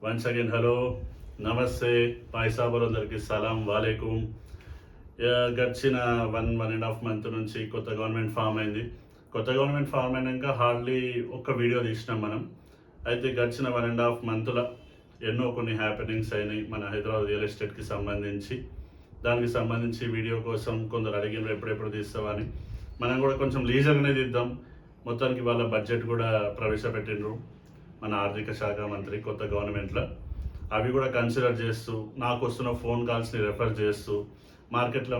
Once again hello, నమస్తే, పాయిసాబులందరికీ సలాం వాలేకుం. గడిచిన 1.5 month నుంచి కొత్త గవర్నమెంట్ ఫామ్ అయింది. కొత్త గవర్నమెంట్ ఫామ్ అయినాక హార్డ్లీ ఒక్క వీడియో తీసినాం మనం. అయితే గడిచిన 1.5 మంత్లో ఎన్నో కొన్ని హ్యాపెనింగ్స్ అయినాయి మన హైదరాబాద్ రియల్ ఎస్టేట్కి సంబంధించి. దానికి సంబంధించి వీడియో కోసం కొందరు అడిగినారు ఎప్పుడెప్పుడు తీస్తామని. మనం కూడా కొంచెం లీజర్గానే తీద్దాం. మొత్తానికి వాళ్ళ బడ్జెట్ కూడా ప్రవేశపెట్టిండ్రు మన ఆర్థిక శాఖ మంత్రి కొత్త గవర్నమెంట్లో. అవి కూడా కన్సిడర్ చేస్తూ నాకు వస్తున్న ఫోన్ కాల్స్ని రెఫర్ చేస్తూ మార్కెట్లో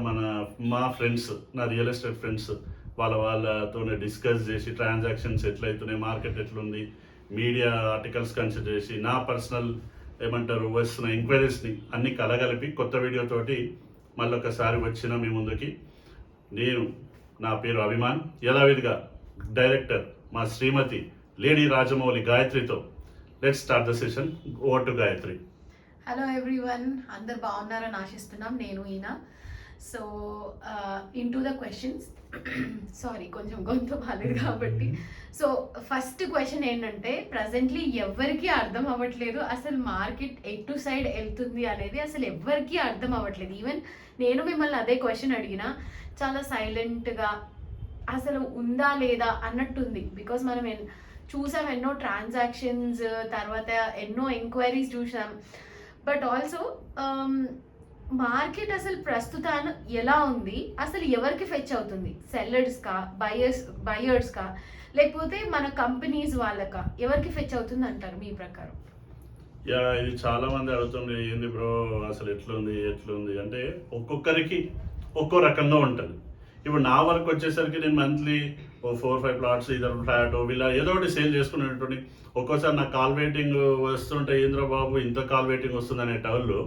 మా ఫ్రెండ్స్, నా రియల్ ఎస్టేట్ ఫ్రెండ్స్ వాళ్ళతోనే డిస్కస్ చేసి ట్రాన్సాక్షన్స్ ఎట్లయితున్నాయి, మార్కెట్ ఎట్లుంది, మీడియా ఆర్టికల్స్ కన్సిడర్ చేసి నా పర్సనల్ వస్తున్న ఎంక్వైరీస్ని అన్ని కలగలిపి కొత్త వీడియోతోటి మళ్ళొకసారి వచ్చిన మీ ముందుకి. నా పేరు అభిమాన్, యథావిధిగా డైరెక్టర్ మా శ్రీమతి లేడీ రాజమౌళి గాయత్రితో let's start the session. Over to Gayatri. Hello everyone, అందరు బాగున్నారని ఆశిస్తున్నాం. నేను ఈయన. So into the questions. Sorry, కొంచెం గొంతు బాలేదు కాబట్టి. సో ఫస్ట్ క్వశ్చన్ ఏంటంటే, ప్రజెంట్లీ ఎవరికి అర్థం అవ్వట్లేదు అసలు మార్కెట్ ఎటు సైడ్ వెళ్తుంది అనేది. అసలు ఎవరికి అర్థం అవ్వట్లేదు. ఈవెన్ నేను మిమ్మల్ని అదే క్వశ్చన్ అడిగినా చాలా సైలెంట్గా అసలు ఉందా లేదా అన్నట్టుంది. బికాస్ మనం చూసాం ఎన్నో ట్రాన్సాక్షన్స్, తర్వాత ఎన్నో ఎంక్వైరీస్ చూసాం. బట్ ఆల్సో మార్కెట్ అసలు ప్రస్తుతాన్ని ఎలా ఉంది, అసలు ఎవరికి ఫెచ్ అవుతుంది? సెల్లర్స్కా, బయర్స్కా, లేకపోతే మన కంపెనీస్ వాళ్ళకా, ఎవరికి ఫెచ్ అవుతుంది అంటారు మీ ప్రకారం? ఇది చాలా మంది అడుగుతుంది, ఏంది బ్రో అసలు ఎట్లుంది అంటే ఒక్కొక్కరికి ఒక్కో రకంగా ఉంటుంది. ఇప్పుడు నా వర్క్ వచ్చేసరికి నేను మంత్లీ 4-5 ప్లాట్స్, ఇద్దరు ఫ్లాట్ ఇలా ఏదో ఒకటి సేల్ చేసుకునేటువంటి. ఒక్కోసారి నాకు కాల్ వెయిటింగ్ వస్తుంటే ఏంద్ర బాబు ఇంత కాల్ వెయిటింగ్ వస్తుంది అనే టైంలో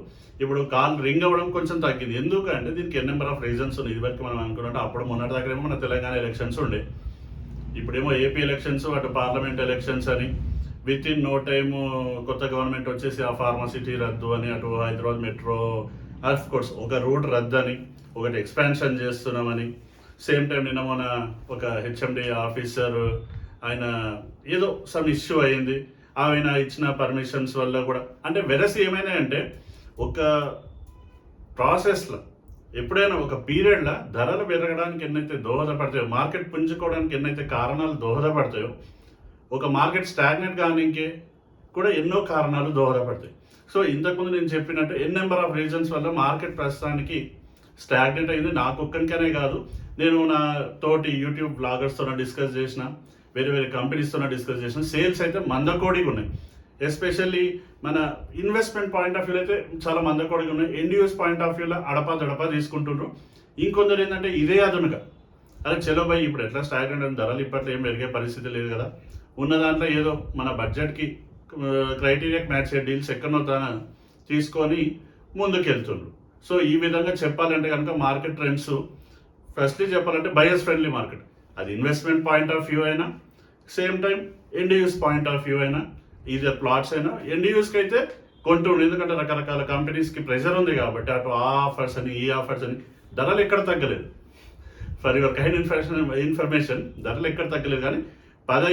ఇప్పుడు కాల్ రింగ్ అవ్వడం కొంచెం తగ్గింది. ఎందుకంటే దీనికి ఎన్ నెంబర్ ఆఫ్ రీజన్స్ ఉన్నాయి. ఇదివరకు మనం అనుకున్నట్టు అప్పుడు మొన్నటి దగ్గర ఏమో మన తెలంగాణ ఎలక్షన్స్ ఉండే, ఇప్పుడేమో ఏపీ ఎలక్షన్స్, అటు పార్లమెంట్ ఎలక్షన్స్ అని. విత్ ఇన్ నో టైమ్ కొత్త గవర్నమెంట్ వచ్చేసి ఆ ఫార్మసిటీ రద్దు అని, అటు హైదరాబాద్ మెట్రో ఆఫ్ కోర్స్ ఒక రూట్ రద్దు అని, ఒకటి ఎక్స్పాన్షన్ చేస్తున్నామని. సేమ్ టైం నిన్న మొన్న ఒక హెచ్ఎండి ఆఫీసర్ ఆయన ఏదో సమ్ ఇష్యూ అయింది, ఆయన ఇచ్చిన పర్మిషన్స్ వల్ల కూడా. అంటే వెరసి ఏమైనా అంటే ఒక ప్రాసెస్లో ఎప్పుడైనా ఒక పీరియడ్లో ధరలు పెరగడానికి ఎన్నైతే దోహదపడతాయో, మార్కెట్ పుంజుకోవడానికి ఎన్నైతే కారణాలు దోహదపడతాయో, ఒక మార్కెట్ స్టాగ్నెట్ కానీకే కూడా ఎన్నో కారణాలు దోహదపడతాయి. సో ఇంతకుముందు నేను చెప్పినట్టు ఎన్ నెంబర్ ఆఫ్ రీజన్స్ వల్ల మార్కెట్ ప్రస్తుతానికి స్టాగ్నెట్ అయింది. నాకు ఒక్కరికనే కాదు, నేను నా తోటి యూట్యూబ్ బ్లాగర్స్తో డిస్కస్ చేసిన, వేరే కంపెనీస్తో డిస్కస్ చేసిన. సేల్స్ అయితే మందకోడిగా ఉన్నాయి. ఎస్పెషల్లీ మన ఇన్వెస్ట్మెంట్ పాయింట్ ఆఫ్ వ్యూలో అయితే చాలా మందకోడిగా ఉన్నాయి. ఎండ్ పాయింట్ ఆఫ్ వ్యూలో అడపా తీసుకుంటున్నారు. ఇంకొందరు ఏంటంటే ఇదే అదనుగా అదే చలో బై ఇప్పుడు ఎట్లా స్టాగ్నెట్ అని, ధరలు ఇప్పట్లో ఏం పెరిగే పరిస్థితి లేదు కదా, ఉన్న దాంట్లో ఏదో మన బడ్జెట్కి క్రైటీరియాకి మ్యాచ్ అయ్యే డీల్స్ ఎక్కడనో తాన తీసుకొని ముందుకు వెళ్తుండ్రు. సో ఈ విధంగా చెప్పాలంటే కనుక మార్కెట్ ట్రెండ్స్ ఫస్ట్లీ చెప్పాలంటే బయర్స్ ఫ్రెండ్లీ మార్కెట్. అది ఇన్వెస్ట్మెంట్ పాయింట్ ఆఫ్ వ్యూ అయినా, same time end use point of view అయినా, ఇది ప్లాట్స్ అయినా ఎండ్ యూస్కి అయితే కొంటుండ్రు. ఎందుకంటే రకరకాల కంపెనీస్కి ప్రెషర్ ఉంది కాబట్టి, అటు ఆ ఆఫర్స్ అని ఈ ఆఫర్స్ అని ధరలు ఎక్కడ తగ్గలేదు. ఫర్ యువర్ కైండ్ ఇన్ఫర్మేషన్ ధరలు ఎక్కడ తగ్గలేదు, కానీ 10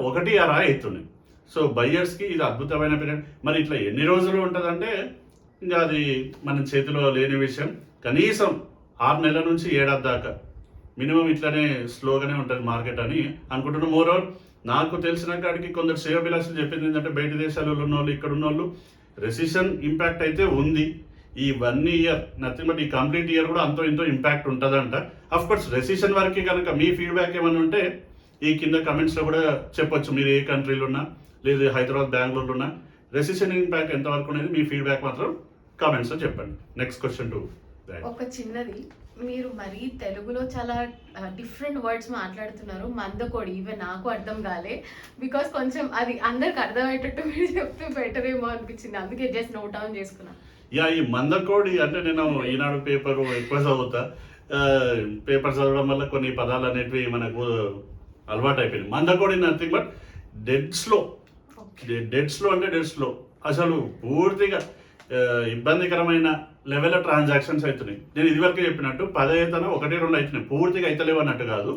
1 అవుతున్నాయి. సో బయ్యర్స్కి ఇది అద్భుతమైన పీరియడ్. మరి ఇట్లా ఎన్ని రోజులు ఉంటుందంటే ఇంకా అది మన చేతిలో లేని విషయం. కనీసం 6 నెలల నుంచి 7 దాకా మినిమం ఇట్లానే స్లోగానే ఉంటుంది మార్కెట్ అని అనుకుంటున్నాం. మోరోవర్ నాకు తెలిసిన కాడికి కొందరు శ్రేయోభిలాషులు చెప్పింది ఏంటంటే, బయట దేశాలలో ఉన్న వాళ్ళు, ఇక్కడ ఉన్న వాళ్ళు, రెసిషన్ ఇంపాక్ట్ అయితే ఉంది. ఈ 1 ఇయర్ నథింగ్ బట్ ఈ కంప్లీట్ ఇయర్ కూడా అంతో ఇంతో ఇంపాక్ట్ ఉంటుందంట. అఫ్ కోర్స్ రెసిషన్ వరకు కనుక మీ ఫీడ్బ్యాక్ ఏమైనా ఉంటే ఈ కింద కమెంట్స్లో కూడా చెప్పొచ్చు. మీరు ఏ కంట్రీలో ఉన్నా, లేదు హైదరాబాద్, బెంగళూరులో ఉన్నా, రెసిషన్ ఇంపాక్ట్ ఎంతవరకు అనేది మీ ఫీడ్బ్యాక్ మాత్రం కామెంట్స్లో చెప్పండి. నెక్స్ట్ క్వశ్చన్ టు ఒక చిన్నది, మీరు మరి తెలుగులో చాలా డిఫరెంట్ వర్డ్స్ మాట్లాడుతున్నారు. మందకోడి ఈవెన్ నాకు అర్థం కాలే, బికాస్ కొంచెం అది అందరికి అర్థమయ్యేటట్టు మీరు చెప్తే బెటర్ ఏమో అనిపించింది, అందుకే జస్ట్ నోట్ డౌన్ చేసుకున్నా. ఈ మందకోడి అంటే నేను ఈనాడు పేపర్ ఎక్కువ చదువుతా. పేపర్ చదవడం వల్ల కొన్ని పదాలు అనేటివి మనకు అలవాటు అయిపోయింది. మందకోడి నథింగ్ బట్ డెడ్ స్లో అంటే డెడ్ స్లో. అసలు పూర్తిగా ఇబ్బందికరమైన లెవెల్లో ట్రాన్సాక్షన్స్ అవుతున్నాయి. నేను ఇదివరకు చెప్పినట్టు 10 1-2 అవుతున్నాయి, పూర్తిగా అవుతలేవు అన్నట్టు కాదు,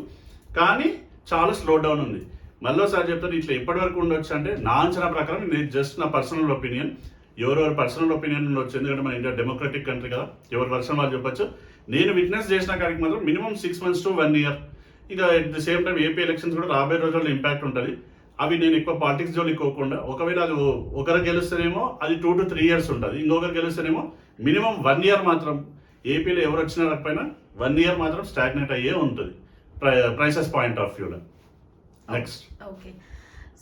కానీ చాలా స్లో డౌన్ ఉంది. మళ్ళీ ఒకసారి చెప్తాను, ఇట్లా ఎప్పటి వరకు ఉండొచ్చు అంటే నా అంచనా ప్రకారం, నేను జస్ట్ నా పర్సనల్ ఒపీనియన్, ఎవరెవరి పర్సనల్ ఒపీనియన్ ఉండొచ్చు, ఎందుకంటే మన ఇండియా డెమోక్రటిక్ కంట్రీ కదా, ఎవరి వర్షన్ వాళ్ళు చెప్పొచ్చు. నేను విట్నెస్ చేసిన కాడికి మాత్రం మినిమం 6 months to 1 year. ఇక at the same time AP elections కూడా రాబోయే రోజుల్లో ఇంపాక్ట్ ఉంటుంది. అవి నేను ఎక్కువ పాలిటిక్స్ జోలికి పోకుండా, ఒకవేళ అది ఒకరు గెలుస్తేనేమో అది 2 to 3 years ఉంటుంది, ఇంకొకరు గెలుస్తేనేమో మినిమం 1 year మాత్రం ఏపీలో ఎవరు వచ్చినా రాకపోయినా 1 year మాత్రం స్టాగ్నేట్ అయ్యే ఉంటుంది ప్రైసెస్ పాయింట్ ఆఫ్ వ్యూలో. నెక్స్ట్. ఓకే,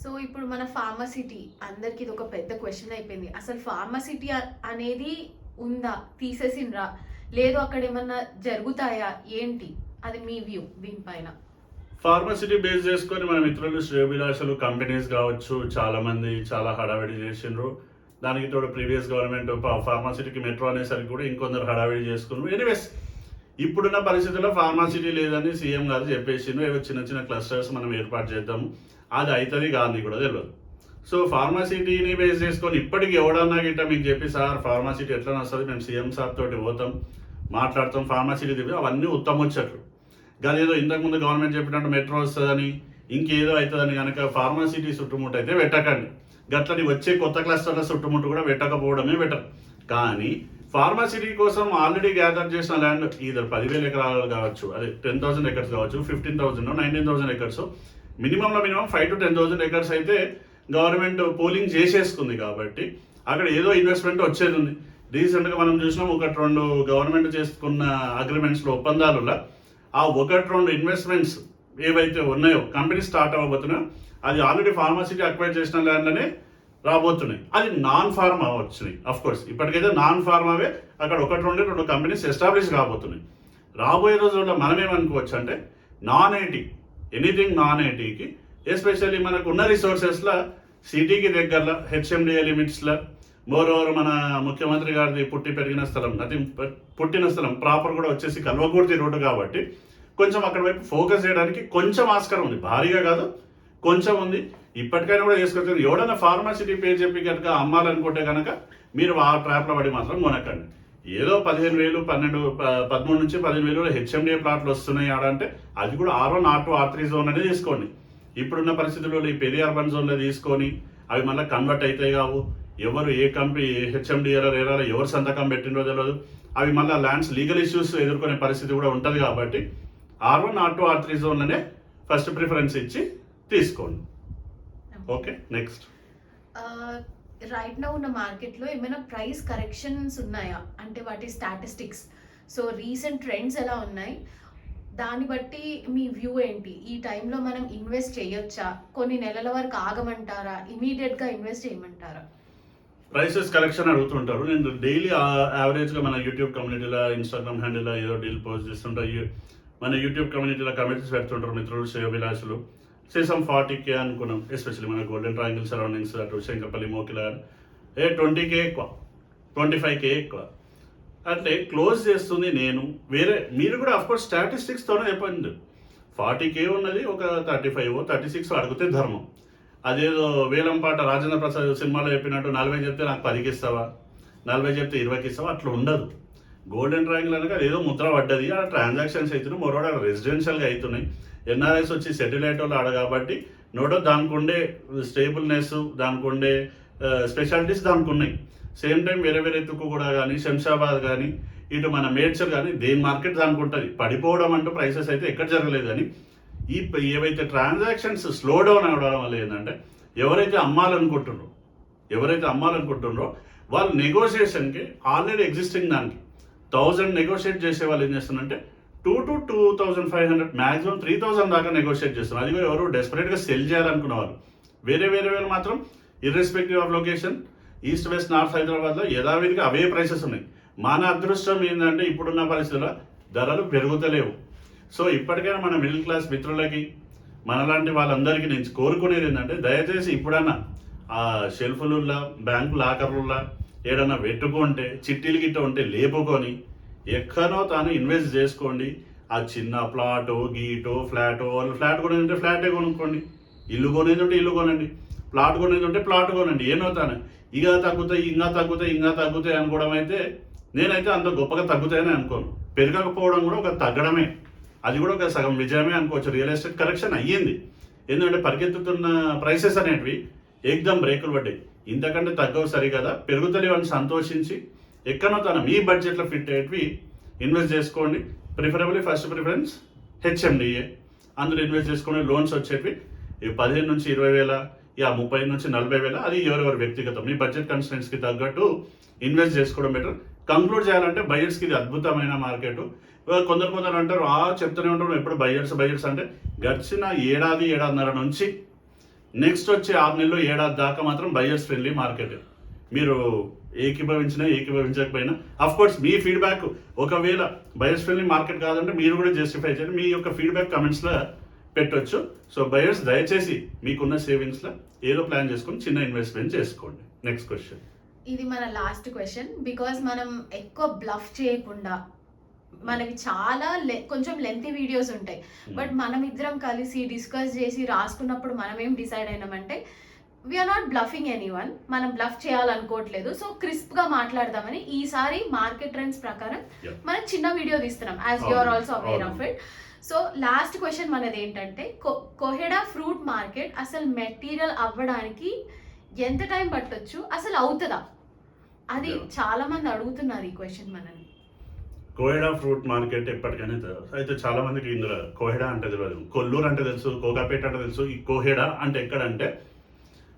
సో ఇప్పుడు మన ఫార్మసిటీ అందరికి ఇది ఒక పెద్ద క్వశ్చన్ అయిపోయింది. అసలు ఫార్మసిటీ అనేది ఉందా, తీసేసిండ్రా, లేదు అక్కడ ఏమన్నా జరుగుతాయా, ఏంటి అది మీ వ్యూ దీనిపైన? ఫార్మసిటీ బేస్ చేసుకొని మన మిత్రులు శ్రేయోభిలాషులు కంపెనీస్ కావచ్చు, చాలా మంది చాలా హడావిడి చేసిండ్రు. దానికి తోడు ప్రీవియస్ గవర్నమెంట్ ఫార్మాసిటీకి మెట్రో అనేసరికి కూడా ఇంకొందరు హడావిడి చేసుకున్నారు. ఎనీవేస్, ఇప్పుడున్న పరిస్థితుల్లో ఫార్మాసిటీ లేదని సీఎం గారు చెప్పేసిండ్రు. ఏవో చిన్న చిన్న క్లస్టర్స్ మనం ఏర్పాటు చేద్దాము, అది అవుతుంది కాదు కూడా తెలియదు. సో ఫార్మాసిటీని బేస్ చేసుకొని ఇప్పటికి ఎవడన్నా గిట్ట మీకు చెప్పి సార్ ఫార్మాసిటీ ఎట్లా వస్తుంది, మేము సీఎం సార్ తోటి పోతాం, మాట్లాడతాం, ఫార్మాసిటీ తిప్పి, అవన్నీ ఉత్తమొచ్చట్లు. కానీ ఏదో ఇంతకుముందు గవర్నమెంట్ చెప్పినట్టు మెట్రో వస్తుందని ఇంకేదో అవుతుందని కనుక ఫార్మాసిటీ చుట్టుముట్టు అయితే పెట్టకండి. గట్లని వచ్చే కొత్త క్లస్టర్ల చుట్టుముట్టు కూడా పెట్టకపోవడమే బెటర్. కానీ ఫార్మాసిటీ కోసం ఆల్రెడీ గ్యాదర్ చేసిన ల్యాండ్ ఈధర్ 10,000 ఎకరాలు కావచ్చు, అదే 10,000 acres కావచ్చు, 15,000 19,000 acres, మినిమంలో మినిమం 5 to 10,000 acres అయితే గవర్నమెంట్ పోలింగ్ చేసేసుకుంది. కాబట్టి అక్కడ ఏదో ఇన్వెస్ట్మెంట్ వచ్చేది ఉంది. రీసెంట్గా మనం చూసినాం, 1-2 గవర్నమెంట్ చేసుకున్న అగ్రిమెంట్స్లో ఒప్పందాలలో ఆ 1-2 ఇన్వెస్ట్మెంట్స్ ఏవైతే ఉన్నాయో కంపెనీ స్టార్ట్ అవ్వబోతున్నాయో అది ఆల్రెడీ ఫార్మాసిటీ అక్వైర్ చేసిన ల్యాండ్లోనే రాబోతున్నాయి. అది నాన్ ఫార్మా వచ్చినాయి. అఫ్ కోర్స్ ఇప్పటికైతే నాన్ ఫార్మావే అక్కడ 1-2 కంపెనీస్ ఎస్టాబ్లిష్ కాబోతున్నాయి. రాబోయే రోజుల్లో మనం ఏమనుకోవచ్చు అంటే నాన్ ఐటీ, ఎనీథింగ్ నాన్ ఐటీకి, ఎస్పెషల్లీ మనకు ఉన్న రిసోర్సెస్లో సిటీకి దగ్గరలో హెచ్ఎండిఏ లిమిట్స్లో, మోర్ ఓవర్ మన ముఖ్యమంత్రి గారిది పుట్టి పెరిగిన స్థలం, పుట్టిన స్థలం ప్రాపర్ కూడా వచ్చేసి కల్వకుర్తి రోడ్డు కాబట్టి కొంచెం అక్కడ వైపు ఫోకస్ చేయడానికి కొంచెం ఆస్కారం ఉంది. భారీగా కాదు, కొంచెం ఉంది. ఇప్పటికైనా కూడా చేసుకోవచ్చు. ఎవడైనా ఫార్మాసిటీ పేరు చెప్పి కనుక అమ్మాలనుకుంటే కనుక మీరు ఆ ట్రాప్లో పడి మాత్రం కొనకండి. ఏదో 15,000, 13 నుంచి 15,000 హెచ్ఎండిఏ ప్లాట్లు వస్తున్నాయి ఆడంటే అది కూడా R1, R2, R3 జోన్ అనేది తీసుకోండి. ఇప్పుడున్న పరిస్థితుల్లో ఈ పెరి అర్బన్ జోన్లో తీసుకొని అవి మళ్ళీ కన్వర్ట్ అవుతాయి కావు. ఎవరు ఏ కంపెనీ హెచ్ఎండిఏలో రేరాలో ఎవరు సంతకం పెట్టినో తెలియదు. అవి మళ్ళీ ల్యాండ్స్ లీగల్ ఇష్యూస్ ఎదుర్కొనే పరిస్థితి కూడా ఉంటుంది. కాబట్టి R1, R2, R3 జోన్లోనే first preference ఇచ్చి తీసుకోండి. Okay, next. రైట్ నౌ ఉన్న మార్కెట్లో ఏమైనా ప్రైస్ కరెక్షన్స్ ఉన్నాయా, అంటే వాటి స్టాటిస్టిక్స్, సో రీసెంట్ ట్రెండ్స్ ఎలా ఉన్నాయి, దాన్ని బట్టి మీ వ్యూ ఏంటి? ఈ టైంలో మనం ఇన్వెస్ట్ చేయొచ్చా, కొన్ని నెలల వరకు ఆగమంటారా, ఇమీడియట్గా ఇన్వెస్ట్ చేయమంటారా? ప్రైసెస్ కలెక్షన్ అడుగుతుంటారు. నేను డైలీ యావరేజ్గా మన యూట్యూబ్ కమ్యూనిటీలో, ఇన్స్టాగ్రామ్ హ్యాండిల్లో ఏదో డీల్ పోస్ట్ చేస్తుంటారు. మన యూట్యూబ్ కమ్యూనిటీలో కమెంట్స్ పెడుతుంటారు మిత్రులు శ్రేయోభిలాషులు. సమ్ 40K అనుకున్నాం. ఎస్పెషల్లీ మన గోల్డెన్ ట్రయాంగిల్ సరౌండింగ్స్, అటు శంకరపల్లి, మోకిల 20K ఎక్కువ, 25K ఎక్కువ అంటే క్లోజ్ చేస్తుంది. నేను వేరే మీరు కూడా అఫ్కోర్స్ స్టాటిస్టిక్స్తోనే చెప్పండి. 40K ఉన్నది ఒక 35, 36 అడిగితే ధర్మం. అదేదో వేలంపాట రాజేంద్ర ప్రసాద్ సినిమాలో చెప్పినట్టు 40 చెప్తే నాకు 10కి ఇస్తావా, 40 చెప్తే 20కి ఇస్తావా, అట్లా ఉండదు. గోల్డెన్ ట్రయాంగిల్ అనగా ఏదో ముద్ర పడ్డది, ఆ ట్రాన్సాక్షన్స్ అవుతున్నాయి, మరోడ రెసిడెన్షియల్గా అవుతున్నాయి. ఎన్ఆర్ఐస్ వచ్చి సెటిల్ అయ్యేటోళ్ళు ఆడ కాబట్టి నోటో దానికి ఉండే స్టేబుల్నెస్, దానికి ఉండే స్పెషాలిటీస్ దానికి ఉన్నాయి. సేమ్ టైం వేరే వేరే తుక్కు కూడా కానీ, శంషాబాద్ కానీ, ఇటు మన మేడ్చల్ కానీ, దేని మార్కెట్ దానికి ఉంటుంది. పడిపోవడం అంటూ ప్రైసెస్ అయితే ఎక్కడ జరగలేదు. కానీ ఈ ఏవైతే ట్రాన్సాక్షన్స్ స్లో డౌన్ అవ్వడం వల్ల ఏంటంటే ఎవరైతే అమ్మాలనుకుంటున్నారో వాళ్ళు నెగోషియేషన్కి ఆల్రెడీ ఎగ్జిస్టింగ్ దానికి 1000 నెగోషియేట్ చేసే వాళ్ళు ఏం చేస్తున్నారంటే 2 to 2,500 మ్యాక్సిమం 3,000 దాకా నెగోషియేట్ చేస్తున్నారు. అది కూడా ఎవరు డెస్పరేట్గా సెల్ చేయాలనుకున్న వాళ్ళు. వేరే మాత్రం irrespective of location, east west north హైదరాబాద్లో యథావిధిగా అవే ప్రైసెస్ ఉన్నాయి. మన అదృష్టం ఏంటంటే ఇప్పుడున్న పరిస్థితుల్లో ధరలు పెరుగుతలేవు. సో ఇప్పటికైనా మన మిడిల్ క్లాస్ మిత్రులకి, మనలాంటి వాళ్ళందరికీ నేను కోరుకునేది ఏంటంటే దయచేసి ఇప్పుడన్నా ఆ షెల్ఫ్లుల్లా, బ్యాంకు లాకర్లుల్లా ఏడన్నా పెట్టుకుంటే, చిట్టీలు గిట్ట ఉంటే లేపుకొని ఎక్కడో తాను ఇన్వెస్ట్ చేసుకోండి. ఆ చిన్న ప్లాటో గీటో ఫ్లాటో, వాళ్ళు ఫ్లాట్ కొనేది ఉంటే ఫ్లాటే కొనుక్కోండి, ఇల్లు కొనేది ఉంటే ఇల్లు కొనండి, ప్లాట్ కొనేది ఉంటే ప్లాట్ కొనండి. ఏనవుతాను ఇక తగ్గుతాయి, ఇంకా తగ్గుతాయి అనుకోవడం అయితే నేనైతే అంత గొప్పగా తగ్గుతాయని అనుకోను. పెరగకపోవడం కూడా ఒక తగ్గడమే, అది కూడా ఒక సగం విజయమే అనుకోవచ్చు. రియల్ ఎస్టేట్ కరెక్షన్ అయ్యింది, ఎందుకంటే పరిగెత్తుతున్న ప్రైసెస్ అనేటివి ఏకదం బ్రేకులు పడ్డాయి. ఇంతకంటే తగ్గవు సరి కదా, పెరుగుతలేవు అని సంతోషించి ఎక్కడో తన మీ బడ్జెట్లో ఫిట్ అయ్యేటివి ఇన్వెస్ట్ చేసుకోండి. ప్రిఫరబుల్లీ ఫస్ట్ ప్రిఫరెన్స్ హెచ్ఎండిఏ, అందులో ఇన్వెస్ట్ చేసుకునే లోన్స్ వచ్చేటివి 15 నుంచి 20,000, 30 నుంచి 40,000, అది ఎవరెవరి వ్యక్తిగతం. మీ బడ్జెట్ కన్స్టెంట్స్కి తగ్గట్టు ఇన్వెస్ట్ చేసుకోవడం బెటర్. కంక్లూడ్ చేయాలంటే బయర్స్కి ఇది అద్భుతమైన మార్కెట్. కొందరు అంటారు చెప్తూనే ఉంటారు ఎప్పుడు బయర్స్ అంటే గడిచిన ఏడాదిన్నర నుంచి నెక్స్ట్ వచ్చే 6 నెలలు ఏడాది దాకా మాత్రం బయర్స్ ఫ్రెండ్లీ మార్కెట్. మీరు ఏకీభవించకపోయినా అఫ్కోర్స్ మీ ఫీడ్బ్యాక్, ఒకవేళ బయర్స్ ఫ్రెండ్లీ మార్కెట్ కాదంటే మీరు కూడా జస్టిఫై చేయండి, మీ యొక్క ఫీడ్బ్యాక్ కమెంట్స్లో పెట్టొచ్చు. సో బయర్స్ దయచేసి మీకున్న సేవింగ్స్లో ఏదో ప్లాన్ చేసుకొని చిన్న ఇన్వెస్ట్మెంట్ చేసుకోండి. Next question. ఇది మన లాస్ట్ క్వశ్చన్. బికాజ్ మనం ఎక్కువ బ్లఫ్ చేయకుండా, మనకి చాలా కొంచెం లెంతీ వీడియోస్ ఉంటాయి, బట్ మనం ఇద్దరం కలిసి డిస్కస్ చేసి రాసుకున్నప్పుడు మనం ఏం డిసైడ్ అయినామంటే వీఆర్ నాట్ బ్లఫింగ్ ఎనీవన్, మనం బ్లఫ్ చేయాలనుకోవట్లేదు. సో క్రిస్ప్గా మాట్లాడదామని ఈసారి మార్కెట్ ట్రెండ్స్ ప్రకారం మనం చిన్న వీడియో తీస్తున్నాం, as you are also aware of it. So last question మనది ఏంటంటే, కోహెడా ఫ్రూట్ మార్కెట్ అసలు మెటీరియల్ అవ్వడానికి ఎంత టైం పట్టొచ్చు, అసలు అవుతుందా? అది చాలా మంది అడుగుతున్నారు ఈ క్వశ్చన్ మనని. కోహెడా ఫ్రూట్ మార్కెట్ ఎప్పటికైనా అయితే చాలా మందికి ఇందులో కోహెడా అంటే తెలియదు, కొల్లూరు అంటే తెలుసు, కోకాపేట అంటే తెలుసు. ఈ కోహెడా అంటే ఎక్కడంటే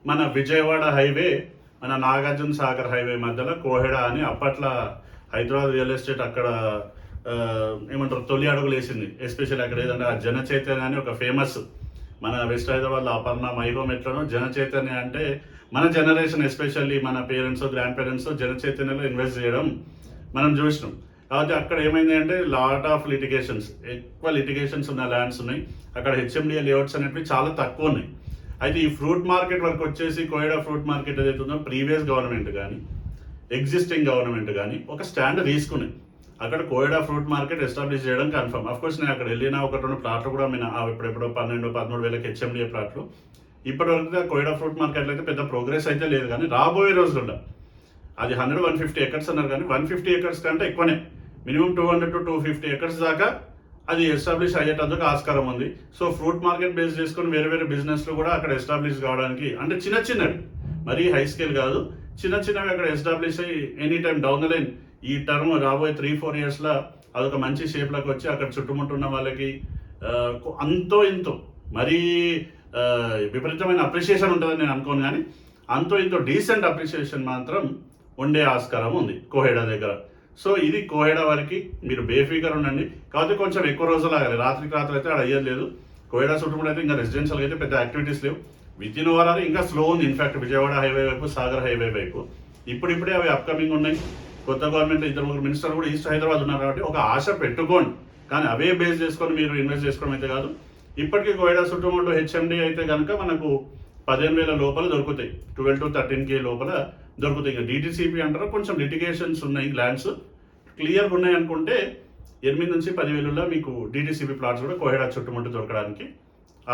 మన విజయవాడ హైవే, మన నాగార్జున సాగర్ హైవే మధ్యలో కోహెడా అని అప్పట్లో హైదరాబాద్ రియల్ ఎస్టేట్ అక్కడ ఏమంటారు తొలి అడుగులు వేసింది. ఎస్పెషల్లీ అక్కడ ఏదంటే ఆ జన చైతన్య అని ఒక ఫేమస్, మన వెస్ట్ హైదరాబాద్లో అపర్ణ మైహోమ్ ఎట్లనో జన చైతన్య అంటే మన జనరేషన్ ఎస్పెషల్లీ మన పేరెంట్స్ గ్రాండ్ పేరెంట్స్ జన చైతన్యలో ఇన్వెస్ట్ చేయడం మనం చూసినాం. కాబట్టి అక్కడ ఏమైంది అంటే లాట్ ఆఫ్ లిటిగేషన్స్, ఎక్కువ లిటిగేషన్స్ ఉన్న ల్యాండ్స్ ఉన్నాయి అక్కడ. హెచ్ఎండిఏ లేఅవుట్స్ అనేవి చాలా తక్కువ ఉన్నాయి. అయితే ఈ ఫ్రూట్ మార్కెట్ వరకు వచ్చేసి కోహెడా ఫ్రూట్ మార్కెట్ ఏదైతే ఉందో ప్రీవియస్ గవర్నమెంట్ కానీ ఎగ్జిస్టింగ్ గవర్నమెంట్ కానీ ఒక స్టాండ్ తీసుకుని అక్కడ కోహెడా ఫ్రూట్ మార్కెట్ ఎస్టాబ్లిష్ చేయడం కన్ఫర్మ్. అఫ్కోర్స్ నేను అక్కడ వెళ్ళిన 1-2 ప్లాట్లు కూడా ఇప్పుడెప్పుడో 12-13 వేలకు హెచ్ఎండిఏ ప్లాట్లు. ఇప్పటివరకు కోహెడా ఫ్రూట్ మార్కెట్లో అయితే పెద్ద ప్రోగ్రెస్ అయితే లేదు, కానీ రాబోయే రోజుల్లో అది 100-150 ఎకర్స్ అన్నారు, కానీ 150 ఎకర్స్ కంటే ఎక్కువనే, మినిమం 200-250 ఎకర్స్ దాకా అది ఎస్టాబ్లిష్ అయ్యేటందుకు ఆస్కారం ఉంది. సో ఫ్రూట్ మార్కెట్ బేస్ చేసుకొని వేరే బిజినెస్లు కూడా అక్కడ ఎస్టాబ్లిష్ కావడానికి, అంటే చిన్నవి మరీ హై స్కేల్ కాదు, చిన్నవి అక్కడ ఎస్టాబ్లిష్ అయ్యి any time down the line ఈ టర్మ్ రాబోయే 3-4 ఇయర్స్లో అదొక మంచి షేప్లోకి వచ్చి అక్కడ చుట్టుముట్టున్న వాళ్ళకి అంతో ఇంతో మరీ విపరీతమైన అప్రిషియేషన్ ఉంటుందని నేను అనుకోను, కానీ అంతో ఇంతో డీసెంట్ అప్రిషియేషన్ మాత్రం ఉండే ఆస్కారం ఉంది కోహెడా దగ్గర. సో ఇది కోహెడా వరకు మీరు బేఫికర్ ఉండండి. కాకపోతే కొంచెం ఎక్కువ రోజులు ఆగాలి, రాత్రికి రాత్రి అయితే అక్కడ అయ్యేది లేదు. కోహెడా చుట్టుముడు అయితే ఇంకా రెసిడెన్షియల్ అయితే పెద్ద యాక్టివిటీస్ లేవు. విత్ ఇన్ ఓవరాల్ ఇంకా స్లో ఉంది. ఇన్ఫాక్ట్ విజయవాడ హైవే వైపు, సాగర్ హైవే వైపు ఇప్పుడిప్పుడే అవి అప్కమింగ్ ఉన్నాయి. కొత్త గవర్నమెంట్ 2-3 మినిస్టర్ కూడా ఈస్ట్ హైదరాబాద్ ఉన్నారు, కాబట్టి ఒక ఆశ పెట్టుకోండి, కానీ అవే బేస్ చేసుకొని మీరు ఇన్వెస్ట్ చేసుకోవడం అయితే కాదు. ఇప్పటికీ కోహెడా చుట్టుముడు హెచ్ఎండి అయితే కనుక మనకు 15,000 లోపల దొరుకుతాయి, 12-13K లోపల దొరుకుతాయి. ఇంకా డిటిసిపి అంటారు, కొంచెం లిటిగేషన్స్ ఉన్నాయి, ల్యాండ్స్ క్లియర్గా ఉన్నాయి అనుకుంటే 8 నుంచి 10,000లో మీకు డిటిసిపి ప్లాట్స్ కూడా కోహెడా చుట్టుముట్టు దొరకడానికి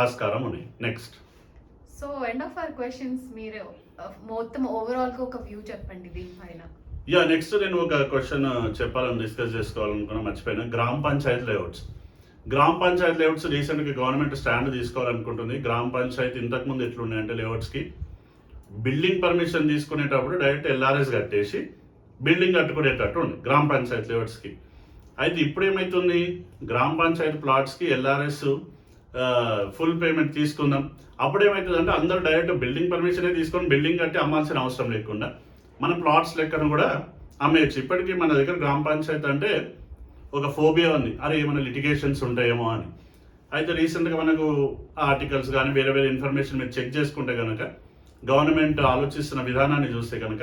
ఆస్కారం ఉన్నాయి. Next. So end of our questions. మీరు మొత్తం ఓవరాల్గా ఒక వ్యూ చెప్పండి దీనిపైన. నెక్స్ట్ నేను ఒక క్వశ్చన్ చెప్పాలని డిస్కస్ చేసుకోవాలనుకున్నా, మర్చిపోయినా. గ్రామ పంచాయతీ లేఅవుట్స్ రీసెంట్గా గవర్నమెంట్ స్టాండ్ తీసుకోవాలనుకుంటుంది. గ్రామ పంచాయతీ ఇంతకుముందు ఎట్లున్నాయంటే లేఅవుట్స్కి బిల్డింగ్ పర్మిషన్ తీసుకునేటప్పుడు డైరెక్ట్ ఎల్ఆర్ఎస్ కట్టేసి బిల్డింగ్ కట్టుకునేటట్టు ఉంది గ్రామ పంచాయతీ లేఅవుట్స్కి. అయితే ఇప్పుడు ఏమవుతుంది, గ్రామ పంచాయతీ ప్లాట్స్కి ఎల్ఆర్ఎస్ ఫుల్ పేమెంట్ తీసుకుందాం. అప్పుడు ఏమవుతుందంటే అందరూ డైరెక్ట్ బిల్డింగ్ పర్మిషనే తీసుకొని బిల్డింగ్ కట్టి అమ్మాల్సిన అవసరం లేకుండా మన ప్లాట్స్ లెక్కను కూడా అమ్మేయచ్చు. ఇప్పటికీ మన దగ్గర గ్రామ పంచాయతీ అంటే ఒక ఫోబియా ఉంది, అరే ఏమైనా లిటిగేషన్స్ ఉంటాయేమో అని. అయితే రీసెంట్గా మనకు ఆర్టికల్స్ కానీ వేరే ఇన్ఫర్మేషన్ మీరు చెక్ చేసుకుంటే కనుక గవర్నమెంట్ ఆలోచిస్తున్న విధానాన్ని చూస్తే కనుక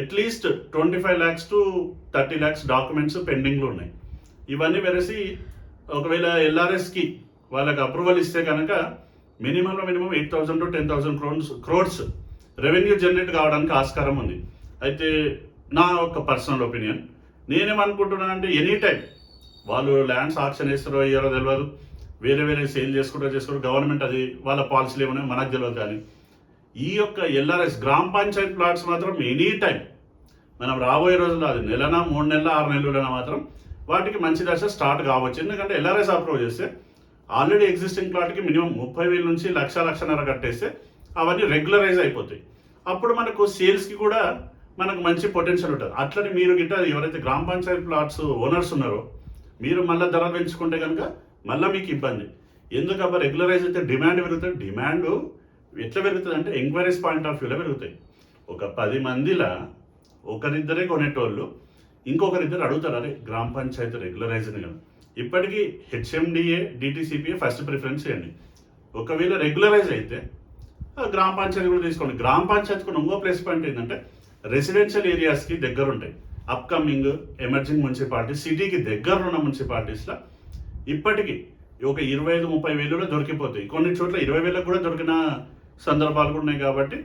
at least 25 lakhs to 30 lakhs documents పెండింగ్లో ఉన్నాయి. ఇవన్నీ వెరసి ఒకవేళ ఎల్ఆర్ఎస్కి వాళ్ళకి అప్రూవల్ ఇస్తే కనుక minimum 8,000 to 10,000 crores revenue generate కావడానికి ఆస్కారం ఉంది. అయితే నా ఒక పర్సనల్ ఒపీనియన్, నేనేమనుకుంటున్నాను అంటే ఎనీ టైం వాళ్ళు ల్యాండ్స్ ఆక్షన్ వేస్తారో అయ్యారో తెలియదు, వేరే సేల్ చేసుకుంటారో గవర్నమెంట్ అది వాళ్ళ పాలసీలు ఏమన్నా మనకు తెలియదు. కానీ ఈ యొక్క ఎల్ఆర్ఎస్ గ్రామ పంచాయతీ ప్లాట్స్ మాత్రం ఎనీ టైం మనం రాబోయే రోజుల్లో అది 1 నెల 3 నెలల 6 నెలలైనా మాత్రం వాటికి మంచి దశ స్టార్ట్ కావచ్చు. ఎందుకంటే ఎల్ఆర్ఎస్ అప్రూవ్ చేస్తే ఆల్రెడీ ఎగ్జిస్టింగ్ ప్లాట్కి మినిమం 30,000 నుంచి లక్షన్నర కట్టేస్తే అవన్నీ రెగ్యులరైజ్ అయిపోతాయి. అప్పుడు మనకు సేల్స్కి కూడా మనకు మంచి పొటెన్షియల్ ఉంటుంది. అట్లని మీరు గిట్ట ఎవరైతే గ్రామ పంచాయతీ ప్లాట్స్ ఓనర్స్ ఉన్నారో మీరు మళ్ళీ ధర పెంచుకుంటే కనుక మళ్ళీ మీకు ఇబ్బంది. ఎందుకబ్బా రెగ్యులరైజ్ అయితే డిమాండ్ పెరుగుతుంది. డిమాండ్ ఎట్లా పెరుగుతుంది అంటే ఎంక్వైరీస్ పాయింట్ ఆఫ్ వ్యూలో పెరుగుతాయి. ఒక 10 మందిలా ఒకరిద్దరే కొనేటోళ్ళు ఇంకొకరిద్దరు అడుగుతారు, అరే గ్రామ పంచాయతీ రెగ్యులరైజ్ కదా. ఇప్పటికీ హెచ్ఎండిఏ డిటిసిపిఏ ఫస్ట్ ప్రిఫరెన్స్ చేయండి. ఒకవేళ రెగ్యులరైజ్ అయితే గ్రామ పంచాయతీ కూడా తీసుకోండి. గ్రామ పంచాయతీకి ఇంకో ప్లస్ పాయింట్ ఏంటంటే రెసిడెన్షియల్ ఏరియాస్కి దగ్గర ఉంటాయి. అప్కమింగ్ ఎమర్జింగ్ మున్సిపాలిటీస్, సిటీకి దగ్గర ఉన్న మున్సిపాలిటీస్లో ఇప్పటికీ ఒక 25-30 వేలలో దొరికిపోతాయి. కొన్ని చోట్ల 20,000 కూడా దొరికిన సందర్భాలు కూడా ఉన్నాయి. కాబట్టి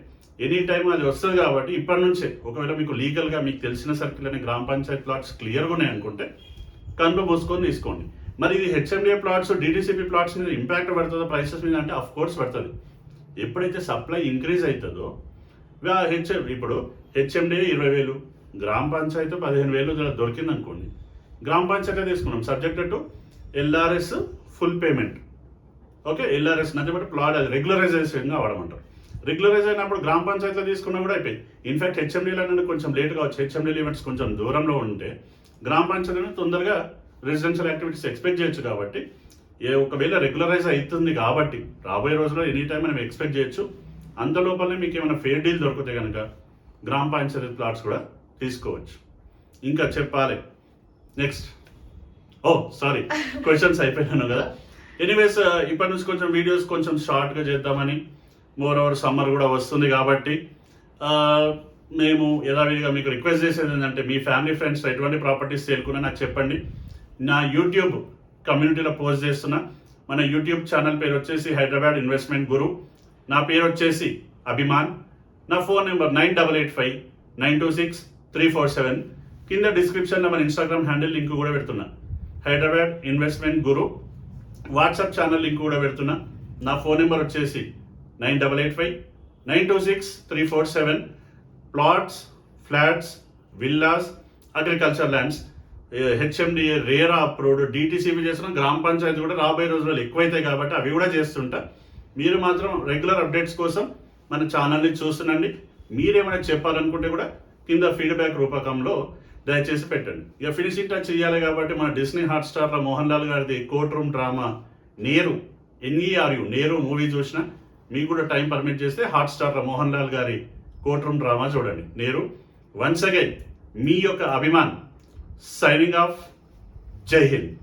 ఎనీ టైం అది వస్తుంది. కాబట్టి ఇప్పటి నుంచే ఒకవేళ మీకు లీగల్గా మీకు తెలిసిన సర్కిల్ అనే గ్రామ పంచాయతీ ప్లాట్స్ క్లియర్గా ఉన్నాయి అనుకుంటే కన్ను మూసుకొని తీసుకోండి. మరి ఇది హెచ్ఎండిఏ ప్లాట్స్ డిటిసిపి ప్లాట్స్ మీద ఇంపాక్ట్ పడుతుందో ప్రైసెస్ మీద అంటే అఫ్ కోర్స్ పడుతుంది. ఎప్పుడైతే సప్లై ఇంక్రీజ్ అవుతుందో ఇప్పుడు హెచ్ఎండిఏ 20,000, గ్రామ పంచాయతీ 15,000 దొరికింది అనుకోండి, గ్రామ పంచాయతీ తీసుకున్నాం subject to LRS full payment. Okay, LRS నచ్చబట్టి ప్లాట్ అది రెగ్యులరైజేషన్గా వాడమంటారు. రెగ్యులరైజ్ అయినప్పుడు గ్రామ పంచాయతీలో తీసుకున్నా కూడా అయిపోయి. ఇన్ఫాక్ట్ హెచ్ఎండీలో అనేది కొంచెం లేట్గా వచ్చి హెచ్ఎండీ ఈవెంట్స్ కొంచెం దూరంలో ఉంటే గ్రామ పంచాయతీ తొందరగా రెసిడెన్షియల్ యాక్టివిటీస్ ఎక్స్పెక్ట్ చేయొచ్చు. కాబట్టి ఒకవేళ రెగ్యులరైజ్ అవుతుంది కాబట్టి రాబోయే రోజుల్లో ఎనీ టైం మనం ఎక్స్పెక్ట్ చేయొచ్చు. అంత లోపలనే మీకు ఏమైనా ఫేర్ డీల్ దొరికితే కనుక గ్రామ పంచాయతీ ప్లాట్స్ కూడా తీసుకోవచ్చు. ఇంకా చెప్పాలి నెక్స్ట్. సారీ క్వశ్చన్స్ అయిపోయాను కదా. ఎనీవేస్ ఇప్పటి నుంచి కొంచెం వీడియోస్ కొంచెం షార్ట్గా చేద్దామని, మోర్ ఓవర్ సమ్మర్ కూడా వస్తుంది కాబట్టి మేము యథావిధిగా మీకు రిక్వెస్ట్ చేసేది ఏంటంటే మీ ఫ్యామిలీ ఫ్రెండ్స్ ఎటువంటి ప్రాపర్టీస్ సేల్కున్నా నాకు చెప్పండి. నా యూట్యూబ్ కమ్యూనిటీలో పోస్ట్ చేస్తున్నా. మన యూట్యూబ్ ఛానల్ పేరు వచ్చేసి హైదరాబాద్ ఇన్వెస్ట్మెంట్ గురు. నా పేరు వచ్చేసి అభిమాన్. నా ఫోన్ నెంబర్ 9885926347. కింద డిస్క్రిప్షన్లో మన ఇన్స్టాగ్రామ్ హ్యాండిల్ లింక్ కూడా పెడుతున్నా, హైదరాబాద్ ఇన్వెస్ట్మెంట్ గురు. వాట్సాప్ ఛానల్ లింక్ కూడా పెడుతున్నా. నా ఫోన్ నెంబర్ వచ్చేసి 9885926347. Plots, flats, villas, agriculture lands, HMDA RERA approved, DTCP చేస్తున్న, గ్రామ పంచాయతీ కూడా రాబోయే రోజుల్లో ఎక్కువైతాయి కాబట్టి అవి కూడా చేస్తుంటా. మీరు మాత్రం రెగ్యులర్ అప్డేట్స్ కోసం మన ఛానల్ని చూస్తుండండి. మీరేమైనా చెప్పాలనుకుంటే కూడా కింద ఫీడ్బ్యాక్ రూపకంలో దయచేసి పెట్టండి. ఇక ఫినిషింగ్ టచ్ చేయాలి కాబట్టి మన డిస్నీ హాట్స్టార్లో మోహన్ లాల్ గారిది కోర్ట్ రూమ్ డ్రామా నేరు, NERU నేరు మూవీ చూసిన మీకు కూడా టైం పర్మిట్ చేస్తే హాట్స్టార్లో మోహన్ లాల్ గారి కోర్ట్ రూమ్ డ్రామా చూడండి నేరు. వన్స్ అగైన్ మీ యొక్క అభిమాన్ సైనింగ్ ఆఫ్. జై హింద్.